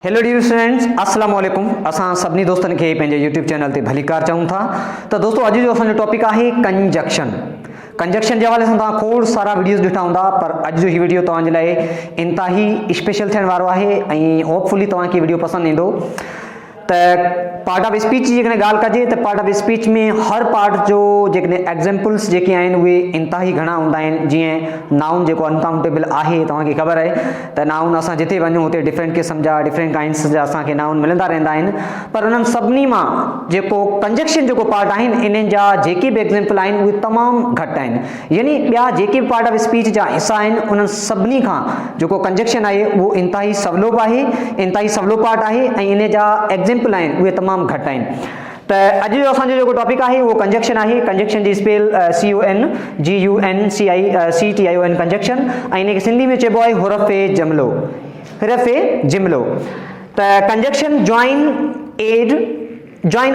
Hello dear students, अस्सलाम वालेकुम। असां सभिनी दोस्तनि खे पंहिंजे यूट्यूब चैनल ते भलीकार चऊं था। त दोस्तों, अॼु जो असांजो टॉपिक आहे कंजक्शन जे हवाले सां तव्हां खोड़ सारा वीडियोस ॾिठा हूंदा, पर अॼु जो ही वीडियो तव्हांजे लाइ इंतहाई स्पेशल थियण वारो आहे ऐं होपफुली तव्हांखे वीडियो पसंदि ईंदो। त पार्ट ऑफ स्पीच जी जेकॾहिं ॻाल्हि कजे त पार्ट ऑफ स्पीच में हर पार्ट जो जेकॾहिं एग्जाम्पल्स जेके आहिनि उहे इंतहाई घणा हूंदा आहिनि। जीअं नाउन जेको अनकाउंटेबल आहे, तव्हांखे ख़बर आहे त नाउन असां जिते वञूं हुते डिफरेंट क़िस्म जा डिफरेंट काइंड्स जा असांखे नाउन मिलंदा रहंदा आहिनि, पर उन्हनि सभिनी मां जेको कंजक्शन जेको पार्ट आहिनि इन्हनि जा जेके बि एग्जाम्पल आहिनि उहे तमामु घटि आहिनि। यानी ॿिया जेके बि पार्ट ऑफ स्पीच जा हिसा आहिनि उन्हनि सभिनी खां जेको कंजक्शन आहे उहो इंतहाई सवलो पार्ट आहे ऐं इन जा एग्जाम्पल आहिनि उहे तमामु घटि आहिनि। त अॼु जो असांजो जेको टॉपिक आहे उहो कंजक्शन आहे। कंजक्शन जी स्पेल CONGUNCTION कंजक्शन, ऐं इनखे सिंधी में चइबो आहे हुरफ़ जिमलो। त कंजक्शन जॉइन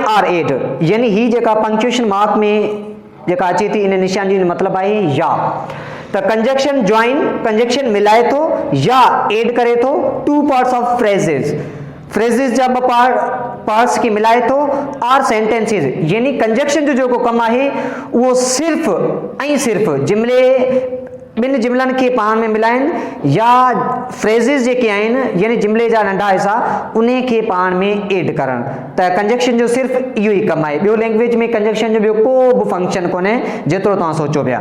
आर एड, यानी ही जेका पंक्चुएशन मार्क में जेका अचे थी इन निशान जी मतिलबु आहे या। त कंजक्शन मिलाए थो या एड करे थो टू पार्ट्स ऑफ फ्रेज़िस जा ॿ पार्ट्स खे मिलाए थो आर सेंटेंसिस। यानी कंजक्शन जो जेको कमु आहे उहो सिर्फ़ु ऐं सिर्फ़ु ॿिनि जिमलनि खे पाण में मिलाइनि या फ्रेज़िस जेके आहिनि यानी जिमले जा नंढा हिसा उन खे पाण में एड करणु। त कंजक्शन जो सिर्फ़ु इहो ई कमु आहे। ॿियो लैंग्वेज में कंजक्शन जो ॿियो को बि फंक्शन कोन्हे जेतिरो तव्हां सोचो पिया।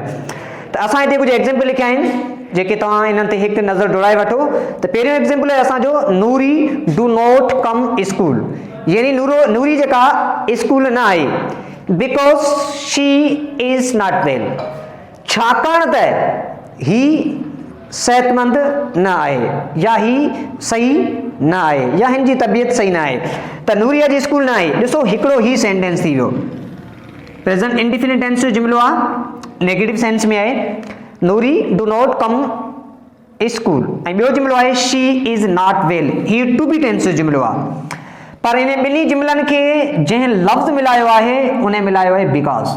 त असां हिते कुझु एग्जाम्पल लिखिया आहिनि जेके तव्हां इन्हनि ते हिकु नज़र डोड़ाए वठो। त पहिरियों एग्जाम्पल आहे असांजो नूरी डू नॉट कम स्कूल। यानी नूरी जेका स्कूल न आई बिकॉज शी इज़ नॉट वेल, छाकाणि त ही सेहतमंद न आहे या ही सही न आहे या हिन जी तबियत सही न आहे। त नूरिया जी स्कूल न आहे। ॾिसो हिकिड़ो ही सेंटेंस थी वियो। प्रेज़ेंट इंडिफिनिट टेंस जो जुमिलो आहे, नेगेटिव सेंस में आहे। नूरी डू नॉट कम स्कूल ऐं ॿियो जुमिलो आहे शी इज़ नॉट वेल, ही टू बी टेंस जो जुमिलो आहे। पर इन ॿिन्ही जुमिलनि खे जंहिं लफ़्ज़ मिलायो आहे उन मिलायो आहे बिकॉज़।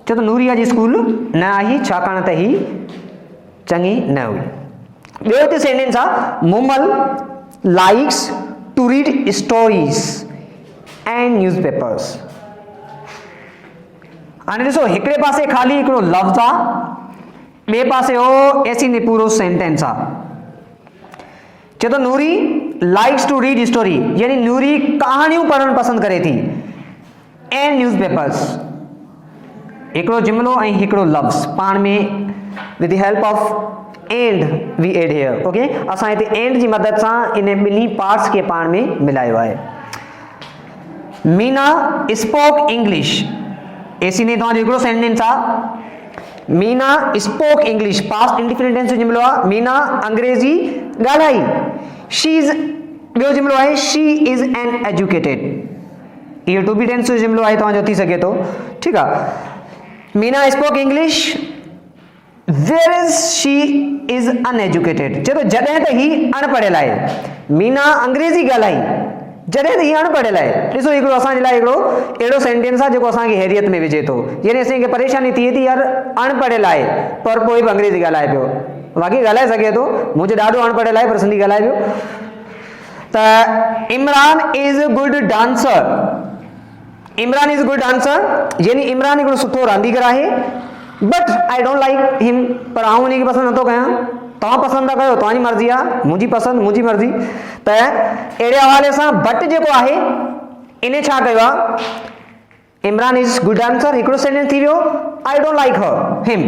छो त नूरिया जी स्कूल न आई छाकाणि त ही चङी न हुई। ॿियो हिते सेंटेंस आहे Mumal likes to read stories and newspapers. हाणे ॾिसो हिकिड़े पासे ख़ाली हिकिड़ो लफ़्ज़ आहे, ॿिए पासे हो ऐसी ने पूरो सेंटेंस आहे। चए थो नूरी लाइक्स टू रीड स्टोरी, यानी नूरी कहाणियूं पढ़णु पसंदि करे थी, एंड न्यूज़पेपर्स। हिकिड़ो जुमिलो ऐं हिकिड़ो लफ़्ज़ पाण में with the help of and we add here. Okay, असां हिते एंड जी मदद सां इन ॿिन्ही पार्ट्स खे पाण में मिलायो आहे। मीना स्पोक इंग्लिश, एसी ने तव्हांजो हिकिड़ो सेंटेंस आहे। Meena spoke English, past indefinite tense जो जुमिलो आहे। मीना अंग्रेजी ॻाल्हाई। ॿियो जुमिलो आहे शी इज़ एन एजुकेटेड, इहो टू बी टेंस जो जुमिलो आहे तव्हांजो थी सघे थो। ठीकु आहे। Meena spoke English where is she is uneducated. चए थो जॾहिं त ही अनपढ़ियल आहे। मीना अंग्रेजी ॻाल्हाई जॾहिं त ही अनपढ़ियल आहे। ॾिसो हिकिड़ो असांजे लाइ हिकिड़ो अहिड़ो सेंटेंस आहे जेको असांखे हैरियत में विझे थो। यानी असांखे परेशानी थिए थी यार अनपढ़ियल आहे पर पोइ बि अंग्रेजी ॻाल्हाए पियो। बाक़ी ॻाल्हाए सघे थो, मुंहिंजो ॾाढो अनपढ़ियल आहे पर सिंधी ॻाल्हाए पियो। त Imran is good dancer. Imran is good dancer यानी इमरान हिकिड़ो सुठो रांदीगर आहे। बट आई डोंट लाइक हिम, पर आउं उनखे पसंदि नथो कयां। तव्हां पसंदि था कयो, तव्हांजी मर्ज़ी आहे, मुंहिंजी पसंदि मुंहिंजी मर्ज़ी। त अहिड़े हवाले सां बट जेको आहे इन छा कयो आहे, इमरान इज़ गुड डांसर हिकिड़ो सेंटेंस थी वियो। आई डोंट लाइक हिम,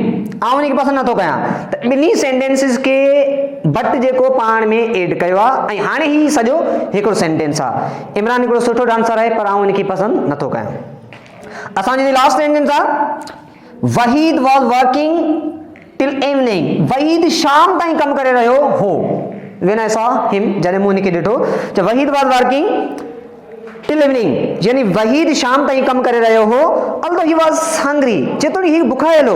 आउं उनखे पसंदि नथो कयां। त ॿिन्ही सेंटेंसिस खे बट जेको पाण में एड कयो आहे ऐं हाणे ही सॼो हिकिड़ो सेंटेंस आहे। इमरान हिकिड़ो सुठो डांसर आहे पर आउं उनखे पसंदि नथो कयां। असांजी लास्ट सेंटेंस आहे Waheed was working till evening. Waheed शाम ताईं कमु करे रहियो हो। व्हेन आई सॉ हिम, जॾहिं मूं हुनखे ॾिठो त Waheed was working till evening, यानी वहीद शाम ताईं कमु करे रहियो हो। ऑल्दो ही वॉज हंग्री, जेतोणीकि ही बुखायल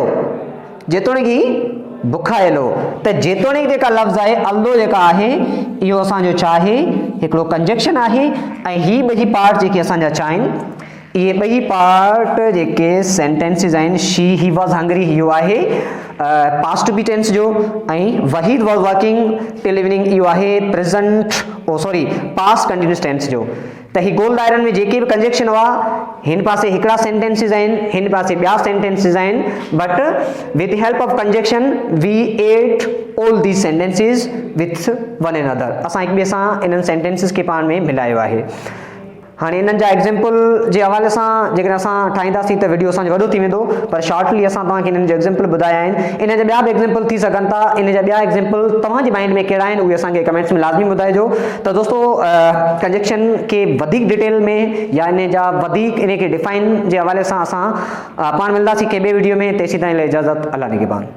हो। त जेतोणीकि जेका लफ़्ज़ आहे ऑल्दो जेका आहे इहो असांजो छा आहे, हिकिड़ो कंजक्शन आहे। ऐं ही ॿई पार्ट जेके असांजा छा आहिनि, ये ॿई पार्ट जेके सेंटेंसिस आहिनि, शी ही वॉज हंगरी, इहो आहे पास्ट टू बी टेंस जो, ऐं Waheed was working till evening, इहो आहे प्रेजेंट पास्ट कंटिन्यूस टेंस जो। त ही गोल दायरनि में जेके बि कंजक्शन हुआ, हिन पासे हिकिड़ा सेंटेंसिस आहिनि, हिन पासे ॿिया सेंटेंसिस आहिनि, but with help of conjunction we add all these sentences with one and other. असां हिक ॿिए सां इन्हनि सेंटेंसिस खे पाण में मिलायो आहे। हाँ इन्हनि जा एग्जाम्पल जे हवाले सां जेकॾहिं असां ठाहींदासीं त वीडियो असांजो वॾो थी वेंदो, पर शॉर्टली असां तव्हांखे इन्हनि जा एग्जाम्पल ॿुधाया आहिनि। इन जा ॿिया बि एग्जाम्पल थी सघनि था, इन जा ॿिया एग्जाम्पल तव्हांजे माइंड में कहिड़ा आहिनि उहे असांखे कमेंट्स में लाज़मी ॿुधाइजो। त दोस्तो कंजक्शन खे वधीक डिटेल में या इन जा वधीक इन खे डिफाइन जे हवाले सां असां पाण मिलंदासीं कंहिं ॿिए वीडियो में। तेसीं ताईं इजाज़त, अल्लाह निगहबान।